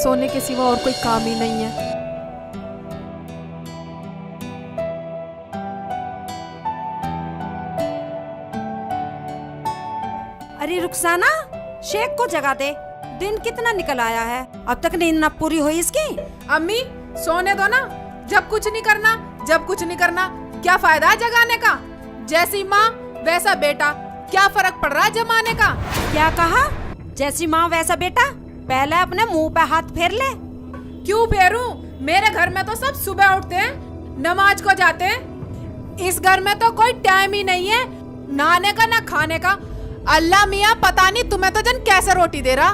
सोने के सिवा और कोई काम ही नहीं है। अरे रुखसाना, शेख को जगा दे। दिन कितना निकल आया है, अब तक नींद न पूरी हुई इसकी। अम्मी सोने दो ना, जब कुछ नहीं करना क्या फायदा है जगाने का। जैसी माँ वैसा बेटा, क्या फर्क पड़ रहा है जमाने का। क्या कहा? जैसी माँ वैसा बेटा? पहले अपने मुंह पे हाथ फेर ले। क्यों फेरूं? मेरे घर में तो सब सुबह उठते हैं, नमाज को जाते हैं। इस घर में तो कोई टाइम ही नहीं है, नहाने का ना खाने का। अल्लाह मियाँ पता नहीं तुम्हें तो जन कैसे रोटी दे रहा।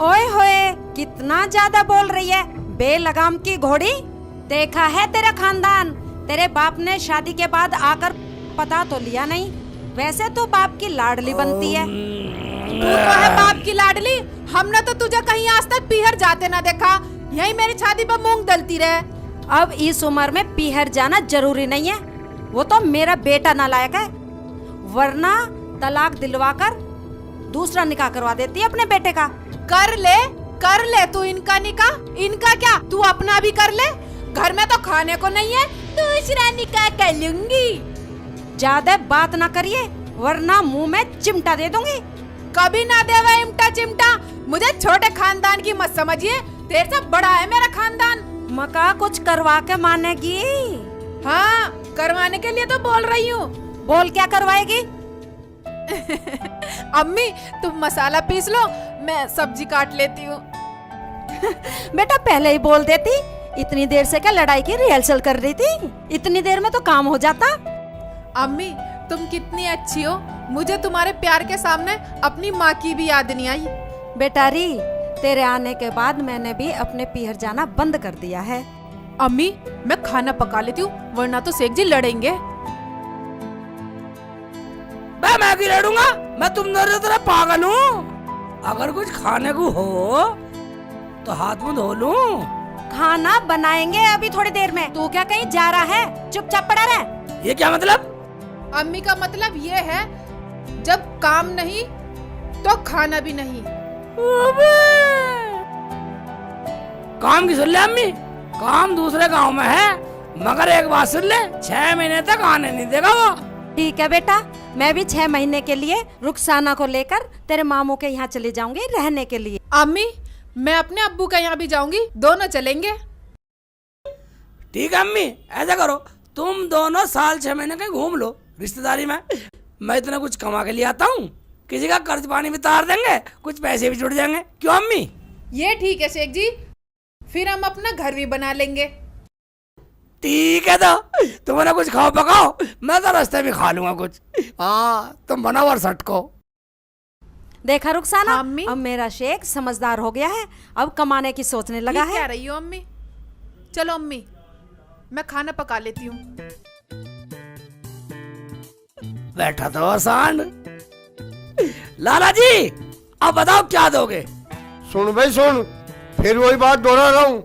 ओए होए, कितना ज्यादा बोल रही है बेलगाम की घोड़ी। देखा है तेरा खानदान, तेरे बाप ने शादी के बाद आकर पता तो लिया नहीं। वैसे तो बाप की लाडली बनती है। तू तो है बाप की लाडली। हमने तो तुझे कहीं आज तक पीहर जाते ना देखा, यही मेरी शादी पर मूंग दलती रहे। अब इस उम्र में पीहर जाना जरूरी नहीं है। वो तो मेरा बेटा नालायक है, वरना तलाक दिलवाकर दूसरा निकाह करवा देती है अपने बेटे का। कर ले तू इनका निकाह। इनका क्या, तू अपना भी कर ले। घर में तो खाने को नहीं है, दूसरा निकाह कर लूंगी। ज्यादा बात ना करिए, वरना मुंह में चिमटा दे दूंगी। कभी ना देवा इमटा चिमटा। मुझे छोटे खानदान की मत समझिए, तेरे से बड़ा है मेरा खानदान। मका कुछ करवा के मानेगी? हाँ, करवाने के लिए तो बोल रही हूँ। बोल क्या करवाएगी? अम्मी तुम मसाला पीस लो, मैं सब्जी काट लेती हूँ। बेटा पहले ही बोल देती, इतनी देर से क्या लड़ाई की रिहर्सल कर रही थी? इतनी देर में तो काम हो जाता। अम्मी तुम कितनी अच्छी हो, मुझे तुम्हारे प्यार के सामने अपनी माँ की भी याद नहीं आई। बेटारी, तेरे आने के बाद मैंने भी अपने पीहर जाना बंद कर दिया है। अम्मी मैं खाना पका लेती हूँ, वरना तो शेख जी लड़ेंगे। मैं भी लड़ूंगा? मैं तुम दोनों तरह पागल हूँ। अगर कुछ खाने को हो तो हाथ मुंह धो लूं। खाना बनाएंगे अभी थोड़ी देर में। तू क्या कहीं जा रहा है? चुपचाप पड़ा रह। ये क्या मतलब? अम्मी का मतलब ये है, जब काम नहीं तो खाना भी नहीं। काम की सुन ले अम्मी, काम दूसरे गांव में है, मगर एक बात सुन ले, 6 महीने तक आने नहीं देगा वो। ठीक है बेटा, मैं भी 6 महीने के लिए रुखसाना को लेकर तेरे मामू के यहाँ चली जाऊंगी रहने के लिए। अम्मी मैं अपने अब्बू के यहाँ भी जाऊंगी, दोनों चलेंगे। ठीक है अम्मी, ऐसा करो, तुम दोनों साल 6 महीने कहीं घूम लो रिश्तेदारी में। मैं इतना कुछ कमा के लिए आता हूँ, किसी का कर्ज पानी भी तार देंगे, कुछ पैसे भी जुड़ जाएंगे। क्यों अम्मी? ये ठीक है शेख जी, फिर हम अपना घर भी बना लेंगे। ठीक है, तो तुम ना कुछ खाओ पकाओ, मैं तो रास्ते में खा लूंगा कुछ। हाँ तुम बनाओ और सटको। देखा रुखसाना, हाँ, अम्मी। अब मेरा शेख समझदार हो गया है, अब कमाने की सोचने लगा ये है। कह रही हो अम्मी? चलो अम्मी मैं खाना पका लेती हूँ। बैठा तो सांड। लाला जी अब बताओ क्या दोगे? सुन भाई सुन, फिर वही बात दोहरा रहा हूँ।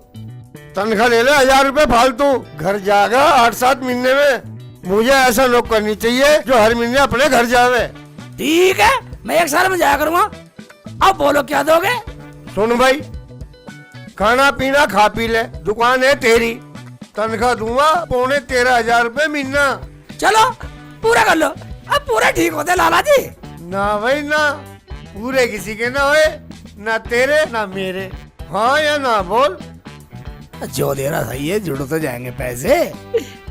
तनख्वाह ले ले 1000 रुपए फालतू, घर जाएगा 8-7 महीने में। मुझे ऐसा लोग करनी चाहिए जो हर महीने अपने घर जावे। ठीक है, मैं 1 साल में जाया करूंगा। अब बोलो क्या दोगे? सुन भाई, खाना पीना खा पी ले, दुकान है तेरी, तनख्वाह दूंगा 13,500 रुपए महीना। चलो पूरा कर लो। अब पूरा ठीक होते लाला जी। ना भाई ना, पूरे किसी के ना होए, ना तेरे ना मेरे। हाँ या ना बोल। जो दे रहा सही है, जुड़ तो जाएंगे पैसे।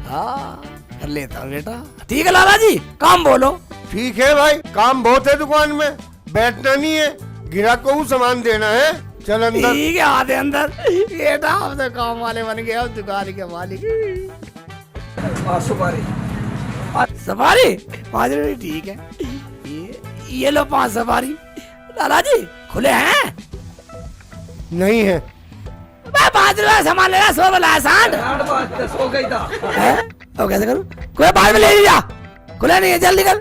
हाँ कर लेता हूँ बेटा। ठीक है लाला जी, काम बोलो। ठीक है भाई, काम बहुत है दुकान में, बैठना नहीं है, ग्राहक को सामान देना है। चल अंदर। ठीक है, आधे अंदर। बेटा हम तो काम वाले बन गए, अब दुकान के मालिक। सुपारी सफारी 5 रुपये। ठीक है, ये लो 5 सफारी। लाला जी खुले हैं? नहीं है। 5 रुपये सामान लेना, 100 बोला सांड। सो गई था। अब कैसे करूँ? कोई बाद में ले लिया, खुला नहीं है, जल्द निकल।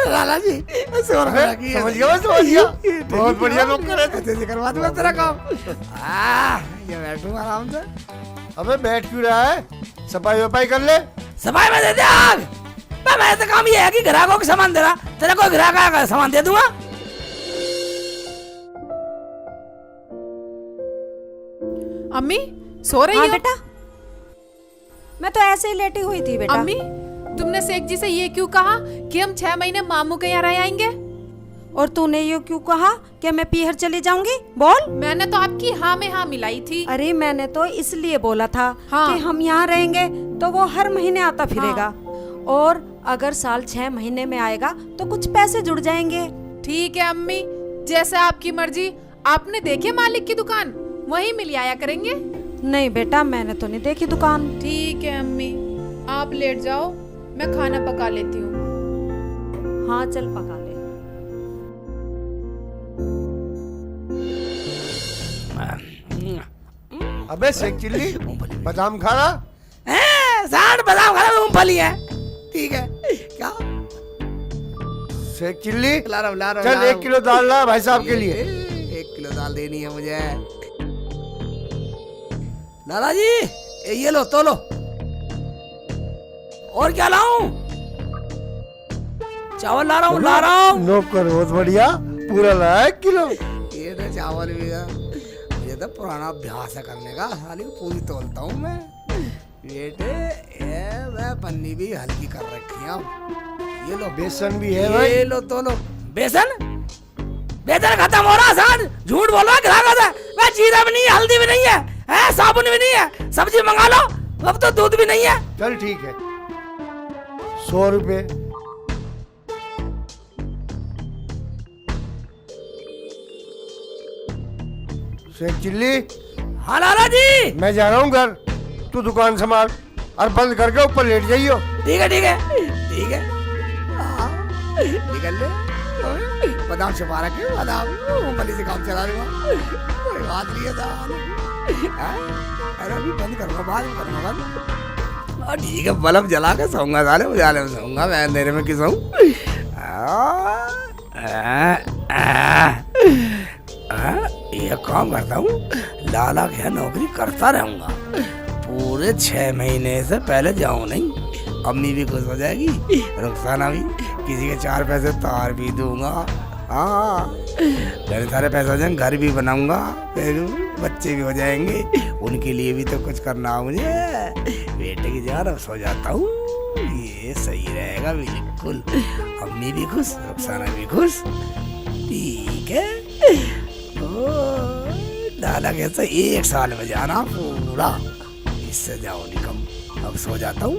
लाला जी समझ गया, समझ गया। बहुत बढ़िया लोग करे थे। करवा दूंगा तेरा काम। ये बैठूं आराम से। अबे बैठ क्यों रहा है? सफाई वफाई कर ले। सफाई में दे दे आग। मैं तो काम ये है कि ग्राहकों को सामान दे रहा, तेरा कोई ग्राहक आएगा सामान दे दूंगा। अम्मी सो रही हाँ हो? बेटा, मैं तो ऐसे ही लेटी हुई थी बेटा। अम्मी तुमने सेठ जी से ये क्यों कहा कि हम 6 महीने मामू के यहाँ रह आएंगे? और तूने ये क्यों कहा कि मैं पीहर चली जाऊंगी? बोल। मैंने तो आपकी हाँ में हाँ मिलाई थी। अरे मैंने तो इसलिए बोला था हाँ। कि हम यहाँ रहेंगे तो वो हर महीने आता फिरेगा, और अगर साल 6 महीने में आएगा तो कुछ पैसे जुड़ जाएंगे। ठीक है अम्मी, जैसे आपकी मर्जी। आपने देखी मालिक की दुकान, वहीं मिल आया करेंगे। नहीं बेटा, मैंने तो नहीं देखी दुकान। ठीक है अम्मी, आप लेट जाओ, मैं खाना पका लेती हूँ। हाँ चल पका ले। अबे शेख चिल्ली, बादाम खा रहा? साठ बादाम खा रहा, मूंगफली है। ठीक है क्या शेख चिल्ली, ला रहा हूँ, चल 1 किलो दाल ला भाई साहब के लिए। 1 किलो दाल देनी है मुझे। लाला जी ये लो तो लो। और क्या लाऊं? चावल ला रहा हूँ। नौकर बहुत बढ़िया, पूरा लाया 1 किलो। ये तो चावल भी है, ये तो पुराना अभ्यास है करने का। साली पूरी तोलता हूँ मैं बेटे। ये मैं पन्नी भी हल्की कर रखी है। ये लो बेसन भी है भाई। ये लो तो लो। बेसन खत्म हो रहा सान। झूठ बोल रहा ग्राहक है। मैं जीरा भी नहीं है, हल्दी भी नहीं है, साबुन भी नहीं है। सब्जी मंगा लो, अब तो दूध भी नहीं है। चल ठीक है, 100 रुपए। शेख चिल्ली, हाँ लाला जी। मैं जा रहा हूँ घर, तू दुकान संभाल और बंद करके ऊपर लेट जाइयो। ठीक है निकल ले। बादाम छुपा रखे, बादाम मूंगफली से काम चला रहा हूँ। कोई बात नहीं है साहब। अरे अभी बंद करूँगा, बाद में करूँगा बंद। ठीक है, बल्ब जला के सोऊंगा साले, उजाले में सोऊंगा मैं, अंधेरे में क्यों सोऊं? ये काम करता हूँ, लाला के यहाँ नौकरी करता रहूंगा पूरे 6 महीने से पहले जाऊँ नहीं। अम्मी भी खुश हो जाएगी, रुखसाना भी, किसी के 4 पैसे तार भी दूंगा। हाँ मेरे सारे पैसे हो जाएंगे, घर भी बनाऊंगा, बच्चे भी हो जाएंगे, उनके लिए भी तो कुछ करना है मुझे। बेटे की जान अब सो जाता हूँ, ये सही रहेगा बिल्कुल। अम्मी भी खुश, रुखसाना भी खुश। ठीक है, लाला कैसा 1 साल में जाना पूरा, इससे जाओ निकम। अब सो जाता हूँ।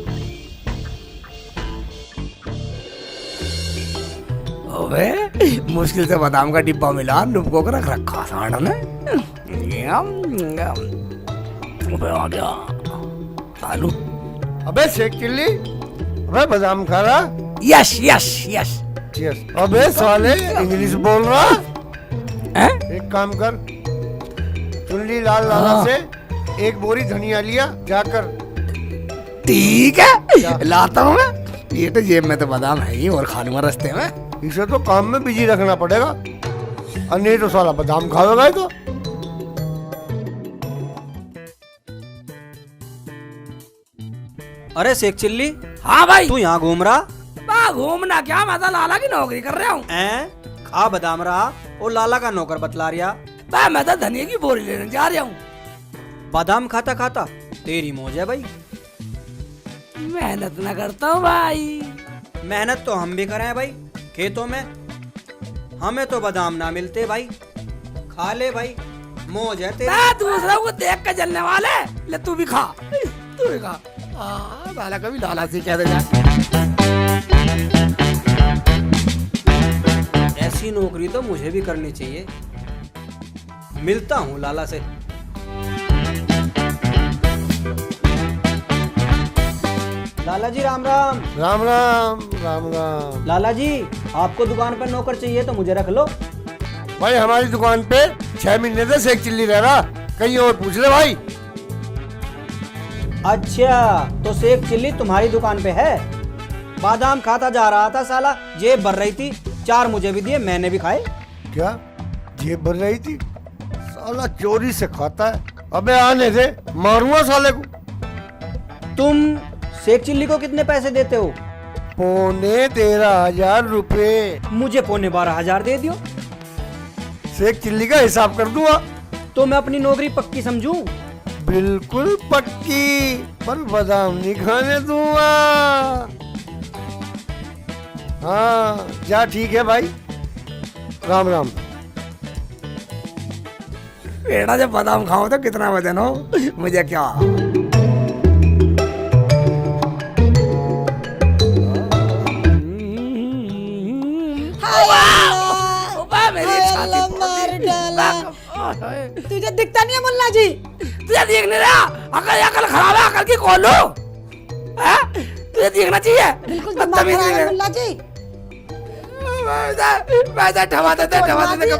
ओबे मुश्किल से बादाम का डिब्बा मिला, लुपको को रख रखा साढ़ ने। ओबे आ गया आलू। अबे शेख चिल्ली, अबे बादाम खा रहा? Yes yes yes yes. अबे साले इंग्लिश बोल रहा हैं? एक काम कर, चुनली लाल लाला से 1 बोरी धनिया लिया जाकर। ठीक है लाता हूँ मैं। ये तो जेब में तो बादाम है ही, और खाने रास्ते में। इसे तो काम में बिजी रखना पड़ेगा, और नहीं तो साला बादाम खाएगा। तो अरे शेख चिल्ली, हाँ भाई। तू यहाँ घूम रहा? घूमना क्या, मैं तो लाला की नौकरी कर रहा हूँ। खा बादाम रहा और लाला का नौकर बतला रिया। मैं तो धनिया की बोरी लेने जा रहा हूँ। बादाम खाता खाता तेरी मौज है भाई। मेहनत ना करता हूँ भाई। मेहनत तो हम भी करें भाई खेतों में, हमें तो बादाम ना मिलते भाई। खा ले भाई, मौज है तेरी। दूसरा को देख के जलने वाले, ले तू भी खा, तू भी खा। लाला कभी लाला से कह दे जा। ऐसी नौकरी तो मुझे भी करनी चाहिए। मिलता हूँ लाला से। लाला जी राम राम। राम राम राम राम। लाला जी आपको दुकान पर नौकर चाहिए तो मुझे रख लो। भाई हमारी दुकान पे 6 महीने से शेख चिल्ली रह रहा, कहीं और पूछ ले भाई। अच्छा तो शेख चिल्ली तुम्हारी दुकान पे है? बादाम खाता जा रहा था साला, जेब भर रही थी, 4 मुझे भी दिए, मैंने भी खाए। क्या जेब भर रही थी? साला चोरी से खाता है। अबे आने दे, मारूंगा साले को। तुम शेख चिल्ली को कितने पैसे देते हो? 13,500 रुपए। मुझे 12,500 दे दियो। शेख चिल्ली का हिसाब कर दूंगा। तो मैं अपनी नौकरी पक्की समझूं? बिल्कुल पक्की, पर बादाम नहीं खाने दूंगा। हाँ जा ठीक है भाई, राम राम। बेटा जब बादाम खाओ तो कितना वजन हो मुझे क्या। मेरी छाती मार डाला। फूटी। तुझे दिखता नहीं है मुल्ला जी? तुझे देख नहीं रहा? अकल खराब है, अकल की खोलो। तुझे देखना चाहिए। बिल्कुल दिमाग खराब है मुल्ला जी। पैसा ठमा देते कब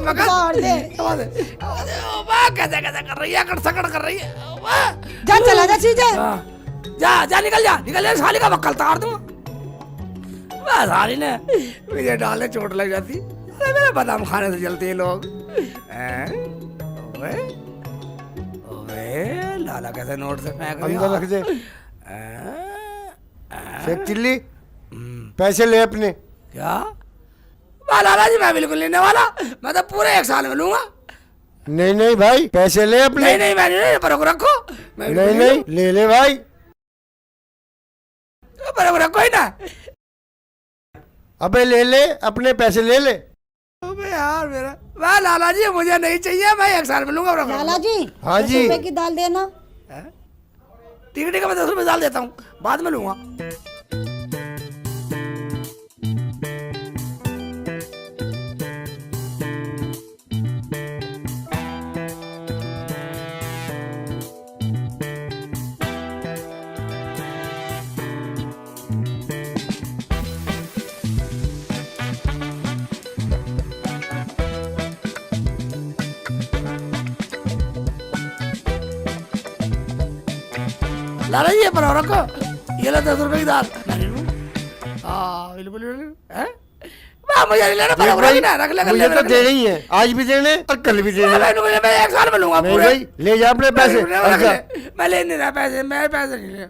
मगा छोड़ दे। कैसे कर रही है, अकड़ सकड़ कर रही है। जा चला जा सीधे। जा निकल जा साली का बक्कल तार दूंगा। साली ने मुझे डालने चोट लग जाती। अरे मेरे बादाम खाने से जलते हैं लोग। ओए ओए लाला कैसे नोट से फेंक रही अंदर रख दे। है? शेख चिल्ली पैसे ले अपने। क्या? लाला जी मैं बिल्कुल लेने वाला, मैं तो पूरे 1 साल में लूंगा। नहीं नहीं भाई पैसे ले अपने। नहीं मैं नहीं, पर रखो। मैं नहीं नहीं ले ले भाई, पर रखो ही ना। अबे ले ले अपने पैसे ले ले। अबे यार मेरा वाह लाला जी मुझे नहीं चाहिए, मैं 1 साल में लूंगा। लाला जी हाँ 10 जी। रुपए की दाल देना। ठीक है मैं 10 रुपए डाल देता हूँ, बाद में लूंगा। लाला जी ये पर रखो, ये लो 10 रुपए की दाल। हाँ बिल्कुल हैं? मुझे नहीं लेना, पर रख ना, रख ले। मुझे तो देने ही है, आज भी देने और कल भी देने। मैं 1 साल में लूंगा नहीं पूरे। भाई ले जा अपने पैसे। अच्छा मैं ले नहीं रहा पैसे, मैं पैसे नहीं ले।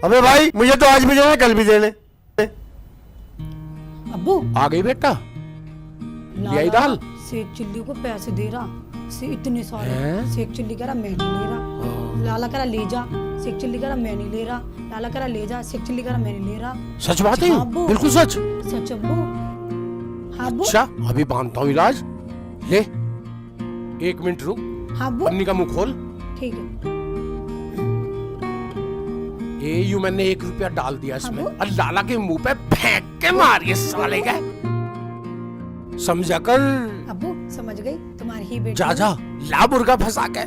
अबे भाई मुझे तो आज भी देने कल भी देने। अब्बू आ गई बेटा, यही दाल। शेख चिल्ली को पैसे दे रहा से इतने सारे। हैं? शेख चिल्ली कह रहा मैं नहीं ले रहा। लाला कह रहा ले जा। शेख चिल्ली कह रहा मैं नहीं ले रहा। लाला कह रहा ले जा। शेख चिल्ली कह रहा मैं नहीं ले रहा। सच बात है, हाँ, अब्बू। बिल्कुल सच। सच अब्बू। हाँ अब्बू। अच्छा अभी बांधता हूँ इलाज। ले 1 मिनट रुक, हाँ अब्बू पन्नी का मुंह खोल। ठीक है। ये यूं मैंने 1 रुपया डाल दिया इसमें, अब्बू। और लाला के मुंह पे फेंक के मारिए साले का। समझा कर। अब्बू समझ गई तुम्हारी ही बेटी। जा जा ला मुर्गा फंसा के।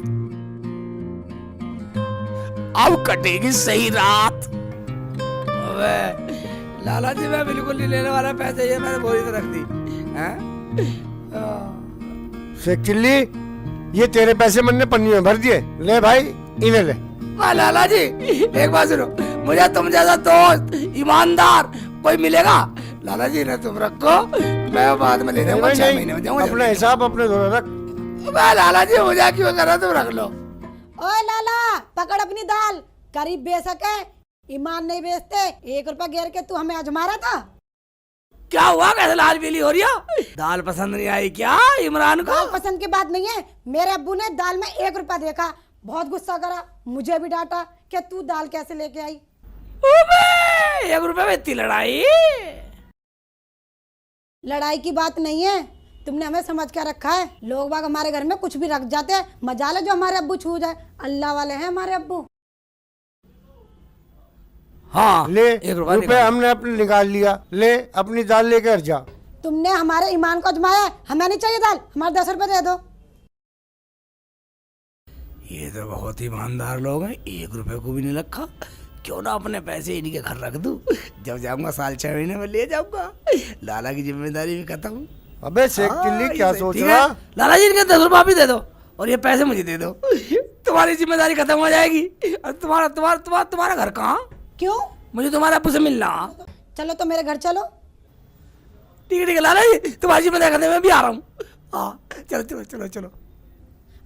अब कटेगी सही रात। अबे लाला जी मैं बिल्कुल नहीं लेने वाला पैसे, ये मैंने बोरी तो रख दी। हैं? शेख चिल्ली ये तेरे पैसे मैंने पन्नी में भर दिए, ले भाई इन्हें ले। लाला जी एक बात सुनो, मुझे तुम जैसा दोस्त ईमानदार कोई मिलेगा? लाला जी ने तुम रखो, मैं बाद में ले जाऊंगा। 6 महीने में जाऊंगा। अपना हिसाब अपने दोनों रख। लाला जी मुझे क्यों कर रहा, तुम रख लो। ओए लाला पकड़ अपनी दाल। गरीब बेशक है, ईमान नहीं बेचते। 1 रुपया गिर के तू हमें आजमा रहा था। क्या हुआ, कैसे लाल पीली हो रही है? दाल पसंद नहीं आई क्या इमरान को? दाल पसंद की बात नहीं है, मेरे अब्बू ने दाल में 1 रुपया देखा, बहुत गुस्सा करा, मुझे भी डांटा कि तू दाल कैसे लेके आई। 1 रुपए में इतनी लड़ाई? लड़ाई की बात नहीं है, तुमने हमें समझ क्या रखा है। लोग बाग हमारे घर में कुछ भी रख जाते हैं, मजाल है जो हमारे अब्बू छू जाए। अल्लाह वाले हैं हमारे अब्बू। हाँ ले 1 रुपया रुपए हमने अपने निकाल लिया, ले अपनी दाल लेकर जा। तुमने हमारे ईमान को अजमाया है, हमें नहीं चाहिए दाल, हमारे 10 रुपए दे दो। ये तो बहुत ही ईमानदार लोग हैं, 1 रुपए को भी नहीं रखा। क्यों ना अपने पैसे इन्हीं के घर रख दूं, जब जाऊंगा साल 6 महीने में ले जाऊंगा। लाला की जिम्मेदारी भी खत्म। अबे शेख चिल्ली क्या सोच रहा? लाला जी इनके 10 रुपया भी दे दो और ये पैसे मुझे दे दो, तुम्हारी जिम्मेदारी खत्म हो जाएगी। और तुम्हारा घर कहाँ? क्यों? मुझे तुम्हारे अब्बू से मिलना। चलो तो मेरे घर चलो। ठीक है लाला जी, तुम्हारी जिम्मेदारी खत्म, मैं भी आ रहा हूँ। हाँ चलो चलो चलो चलो।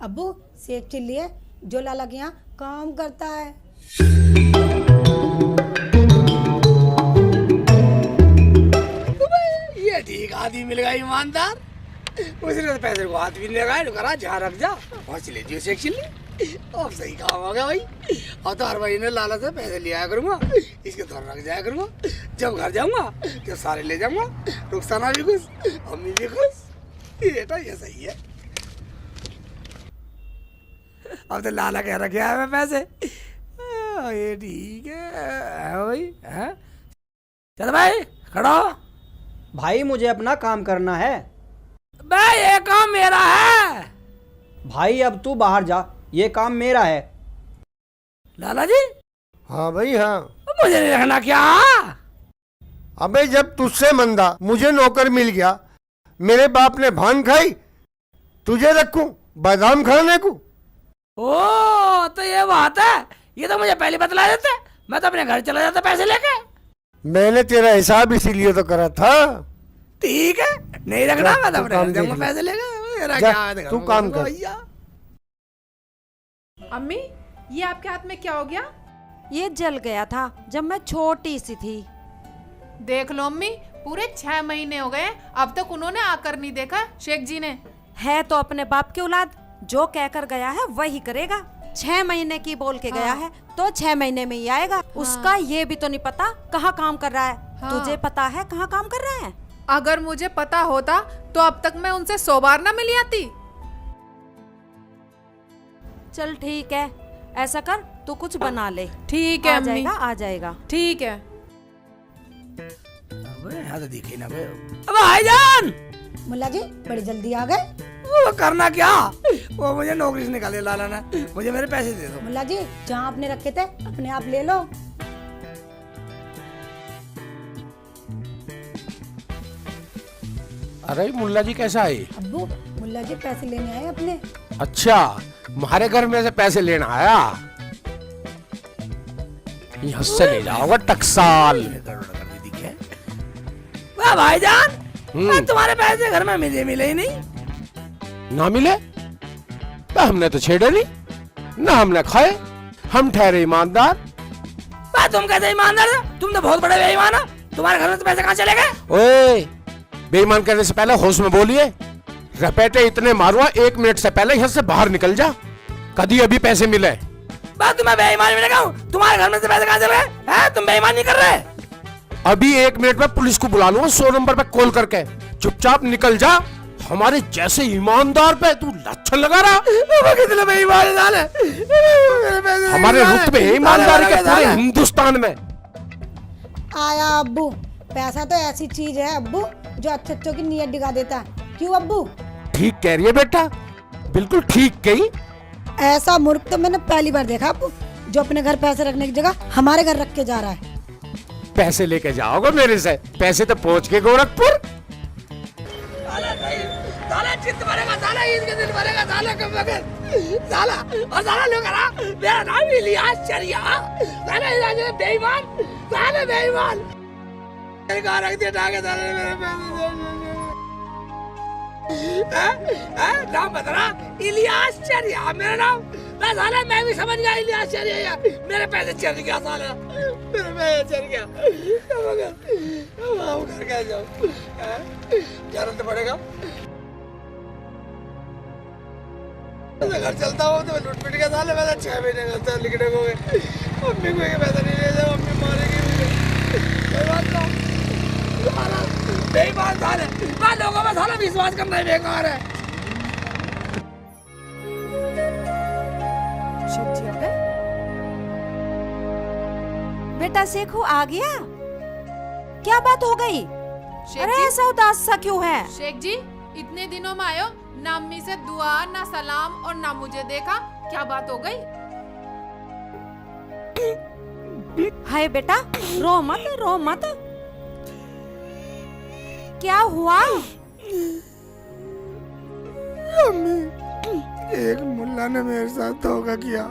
अब्बू शेख चिल्ली है जो लाला के यहाँ काम करता है। ये ठीक आदमी मिल गया ईमानदार। उसने तो पैसे को हाथ भी नहीं लगाया, करा जहाँ रख जा वहाँ से ले जियो से ले। अब सही काम हो गया भाई। और तो हर महीने लाला से पैसे ले आया करूँगा, इसके तो रख जाया करूँगा। जब घर जाऊँगा जब सारे ले जाऊँगा, रुखसाना भी खुश, अम्मी भी खुश। बेटा ये सही है। अब तो लाला कह रखे है मैं पैसे। ये ठीक है भाई। है चल भाई खड़ा हो। भाई मुझे अपना काम करना है। भाई ये काम मेरा है। भाई अब तू बाहर जा, ये काम मेरा है। लाला जी हाँ भाई हाँ। मुझे नहीं रखना क्या? अबे जब तुझसे मंदा मुझे नौकर मिल गया, मेरे बाप ने भान खाई, तुझे रखूं बादाम खाने को? ओ तो ये बात है। ये तो मुझे पहले बतला देते, मैं तो अपने घर चला जाता पैसे लेके। मैंने तेरा हिसाब इसीलिए तो करा था। ठीक है नहीं रखना, मैं तो तू अपने काम घर जाऊंगा देख ले। पैसे लेके। मेरा जा, क्या है, तू काम कर। भैया अम्मी ये आपके हाथ में क्या हो गया? ये जल गया था जब मैं छोटी सी थी। देख लो अम्मी, पूरे 6 महीने हो गए, अब तक उन्होंने आकर नहीं देखा शेख जी ने। है तो अपने बाप की औलाद, जो कहकर गया है वही करेगा। 6 महीने की बोल के गया है तो 6 महीने में ही आएगा। उसका ये भी तो नहीं पता कहाँ काम कर रहा है। तुझे पता है कहाँ काम कर रहा है? अगर मुझे पता होता तो अब तक मैं उनसे 100 बार ना मिली आती। चल ठीक है, ऐसा कर तू कुछ बना ले। ठीक है आ अम्मी, जाएगा आ जाएगा। ठीक है। अबे यहाँ तो दिखे ना। भाईजान मुल्ला जी बड़ी जल्दी आ गए। वो करना क्या? वो मुझे नौकरी से निकाले लाला ने, मुझे मेरे पैसे दे दो। मुल्ला जी जहाँ आपने रखे थे अपने आप ले लो। अरे मुल्ला जी कैसा है? अब्बू मुल्ला जी पैसे लेने आए अपने। अच्छा तुम्हारे घर में से पैसे लेना आया? यहाँ से ले जाओगा टकसाल। वाह भाईजान, तुम्हारे पैसे घर में मिले ही नहीं। ना मिले तो हमने तो छेड़े नहीं, ना हमने खाए, हम ठहरे ईमानदार। वाह तुम कैसे ईमानदार हो? तुम तो बहुत बड़े बेईमान हो। तुम्हारे घर में तो पैसे कहाँ चले गए? ओए बेईमान करने से पहले होश में बोलिए। रपेटे इतने मारूंगा 1 मिनट से पहले यहाँ से बाहर निकल जा। कभी अभी पैसे मिले? वाह तुम्हें बेईमान भी लगा हूँ। तुम्हारे घर में से पैसे कहाँ चले गए? हैं तुम बेईमान नहीं कर रहे? अभी 1 मिनट में पुलिस को बुला लूंगा 100 नंबर पे कॉल करके। चुपचाप निकल जा। हमारे जैसे ईमानदार पे तू लच्छन लगा रहा। कितने बेईमान साले। हमारे रुतबे ईमानदारी के पूरे हिंदुस्तान में। आया अब्बू, पैसा तो ऐसी चीज है अब्बू जो अच्छे अच्छों की नीयत दिखा देता है। क्यों अब्बू? ठीक कह रही है बेटा, बिल्कुल ठीक कही। ऐसा मूर्ख तो मैंने पहली बार देखा अब्बू, जो अपने घर पैसे रखने की जगह हमारे घर रख के जा रहा है। पैसे लेके जाओगे मेरे से? पैसे तो पहुंच के गोरखपुर। साला चित्त भरेगा, साला ईद के दिन भरेगा, साला कब बगैर साला और साला लोग करा मेरा नाम इलियास चरिया। साला इलाज में बेईमान, साला बेईमान। मेरे घर रख दिया ढाके साले ने मेरे पैसे। नाम बता इलियास चरिया मेरा नाम। मैं साला मैं भी समझ गया इलियास चरिया। मेरे पैसे चल गया साला, मेरे पैसे चल गया। अब घर कैसे जाऊँ? जाना तो पड़ेगा। घर चलता हूँ तो लूट पिट के साले पैसा 6 महीने का लिखने को गए। मम्मी को ये पैसा नहीं ले जाओ, मम्मी मारेगी मुझे। कोई बात ना, साला बेईमान साले। मैं लोगों में साला विश्वास करना ही बेकार है। शेख जी आ गए? बेटा शेखू आ गया? क्या बात हो गई? शेख अरे जी, ऐसा उदास सा क्यों है? शेख जी इतने दिनों में आयो, ना अम्मी से दुआ ना सलाम और ना मुझे देखा, क्या बात हो गई? हाय बेटा रो मत रो मत। क्या हुआ? एक मुल्ला ने मेरे साथ धोखा किया।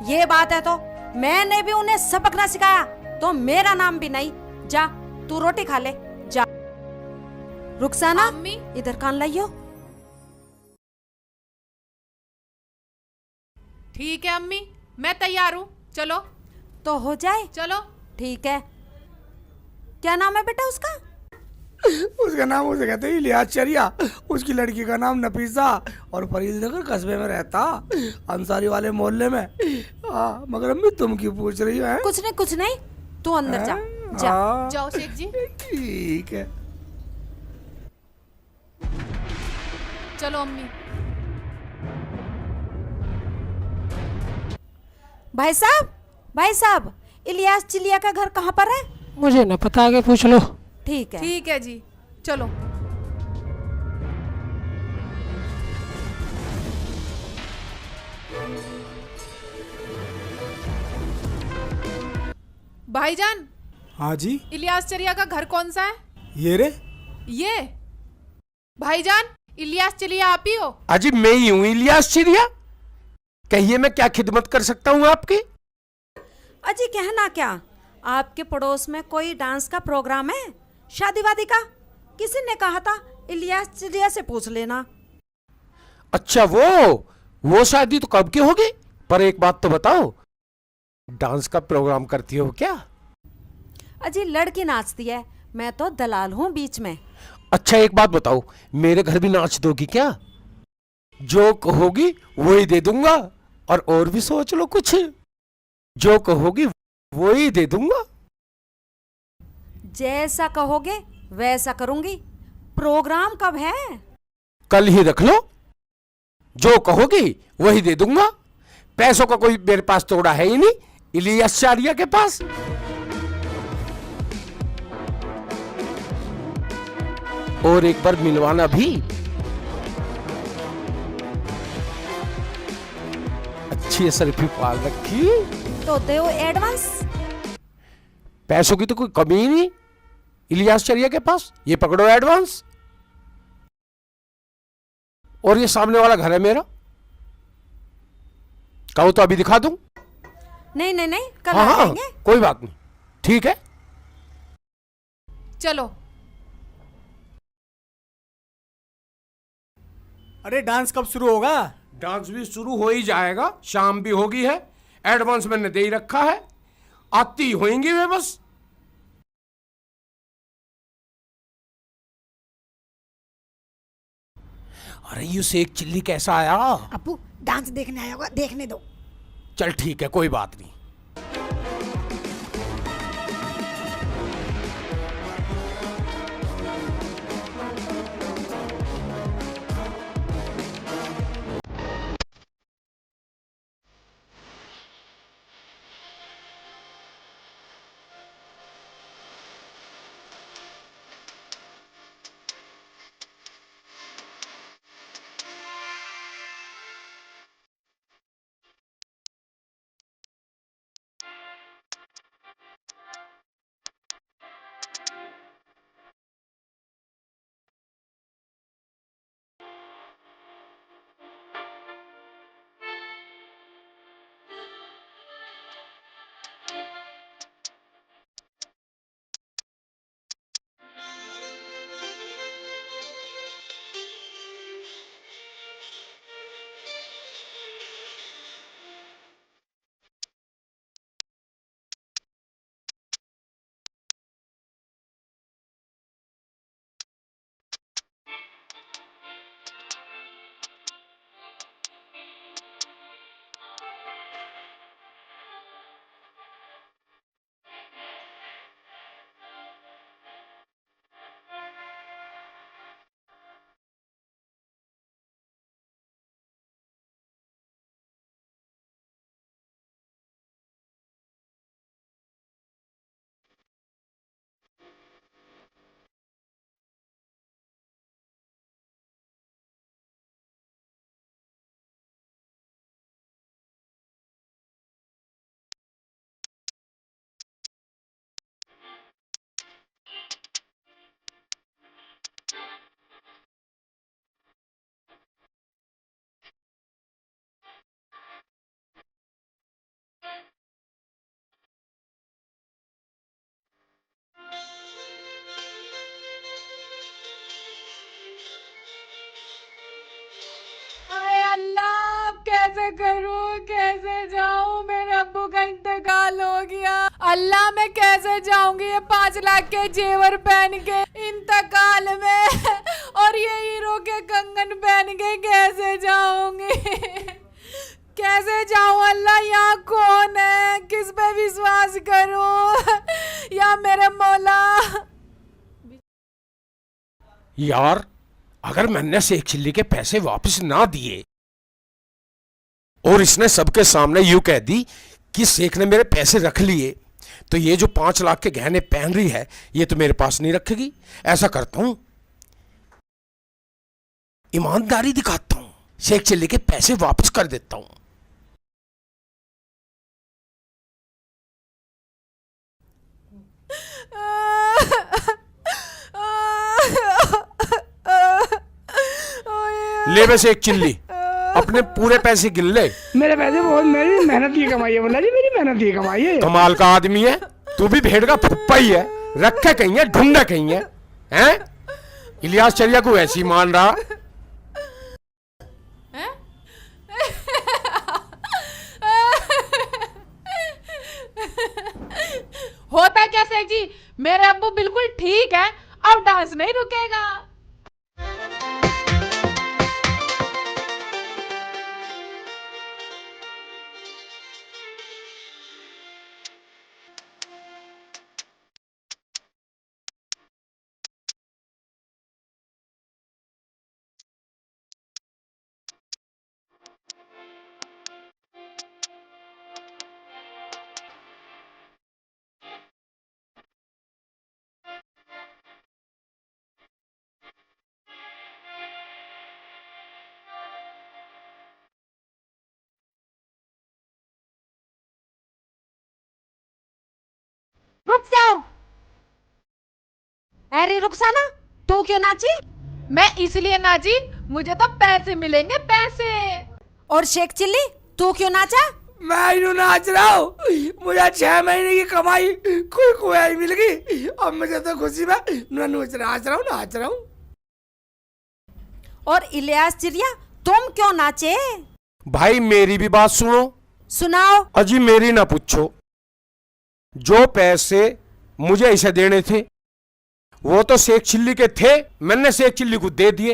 ये बात है तो मैंने भी उन्हें सबक ना सिखाया तो मेरा नाम भी नहीं। जा तू रोटी खा ले जा। रुखसाना अम्मी। इधर कान लाइयो। ठीक है अम्मी, मैं तैयार हूँ, चलो। तो हो जाए। चलो। ठीक है। क्या नाम है बेटा उसका? उसका नाम उसे कहते हैं इलियास चरिया। उसकी लड़की का नाम नफीसा और फरीदनगर कस्बे में रहता, अंसारी वाले मोहल्ले में। मगर अम्मी तुम क्यों पूछ रही हो? हैं? कुछ नहीं तू अंदर जा। जा हाँ, जाओ शेख जी, ठीक है। चलो अम्मी। भाई साहब इलियास चिलिया का घर कहाँ पर है? मुझे न पता, आगे पूछ लो। ठीक है। ठीक है जी, चलो। भाईजान, हाँ जी, इलियास चरिया का घर कौन सा है? ये रे। ये भाईजान, इलियास चरिया आप ही हो? अजी मैं ही हूं इलियास चिड़िया। कहिए मैं क्या खिदमत कर सकता हूं आपकी? अजी कहना क्या, आपके पड़ोस में कोई डांस का प्रोग्राम है, शादी वादी का? किसी ने कहा था इलियास चिड़िया से पूछ लेना। अच्छा वो शादी तो कब की होगी? पर एक बात तो बताओ, डांस का प्रोग्राम करती हो क्या? अजी लड़की नाचती है, मैं तो दलाल हूँ बीच में। अच्छा एक बात बताओ, मेरे घर भी नाच दोगी क्या? जो कहोगी वही दे दूंगा, और भी सोच लो कुछ। जो कहोगी वही दे दूंगा। जैसा कहोगे वैसा करूंगी। प्रोग्राम कब है? कल ही रख लो, जो कहोगी वही दे दूंगा। पैसों का कोई मेरे पास तोड़ा है ही नहीं, इलियास चारिया के पास। और एक बार मिलवाना भी। अच्छी शरीफी पाल रखी। तो दो एडवांस। पैसों की तो कोई कमी ही नहीं इलियास चरिया के पास। ये पकड़ो एडवांस। और ये सामने वाला घर है मेरा, कहो तो अभी दिखा दूं। नहीं कल हाँ आ हाँ जाएंगे। कोई बात नहीं, ठीक है। चलो। अरे डांस कब शुरू होगा? डांस भी शुरू हो ही जाएगा, शाम भी होगी है। एडवांस मैंने दे ही रखा है, आती होंगी वे बस। अरे यू शेख चिल्ली कैसा आया? अप्पू डांस देखने आया होगा, देखने दो। चल ठीक है, कोई बात नहीं। करूं, कैसे जाऊं? मेरे अब्बू का इंतकाल हो गया। अल्लाह, मैं कैसे जाऊंगी ये 5 लाख के जेवर पहन के इंतकाल में, और ये हीरो के कंगन पहन के कैसे जाऊंगी? कैसे जाऊं अल्लाह? यहाँ कौन है? किस पे विश्वास करूं? या मेरे मौला। यार, अगर मैंने शेख चिल्ली के पैसे वापस ना दिए और इसने सबके सामने यूं कह दी कि शेख ने मेरे पैसे रख लिए, तो ये जो 5 लाख के गहने पहन रही है ये तो मेरे पास नहीं रखेगी। ऐसा करता हूं, ईमानदारी दिखाता हूं, शेख चिल्ली के पैसे वापस कर देता हूं। ले बस एक चिल्ली, अपने पूरे पैसे गिन ले। मेरे पैसे बहुत, मेरी मेहनत की कमाई है बोला जी, मेरी मेहनत की कमाई है। कमाल का आदमी है तू भी, भेड़ का फुप्पा ही है, रखे कहीं है, ढूंढे कहीं है, हैं? इलियास चरिया को ऐसी मान रहा। होता क्या शेख जी, मेरे अब्बू बिल्कुल ठीक है, अब डांस नहीं रुकेगा। रुक जाओ। अरे रुखसाना, तू क्यों नाची? मैं इसलिए नाची, मुझे तो पैसे मिलेंगे, पैसे। और शेख चिल्ली, तू क्यों नाचा? मैं यूं नाच रहा हूँ, मुझे 6 महीने की कमाई कोई कोई मिल गई, अब मुझे तो खुशी में नाच रहा हूँ। और इलियास चिड़िया, तुम क्यों नाचे? भाई मेरी भी बात सुनो। सुनाओ। अजी मेरी ना पूछो, जो पैसे मुझे इसे देने थे वो तो शेख चिल्ली के थे, मैंने शेख चिल्ली को दे दिए।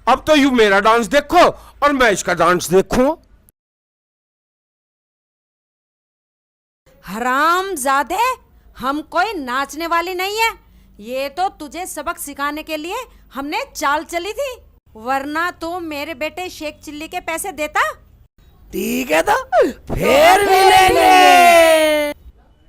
अब तो यूं मेरा डांस देखो और मैं इसका डांस देखूं। हरामजादे, हम कोई नाचने वाली नहीं है, ये तो तुझे सबक सिखाने के लिए हमने चाल चली थी, वरना तो मेरे बेटे शेख चिल्ली के पैसे देता। ठीक है तो फिर मिलेंगे।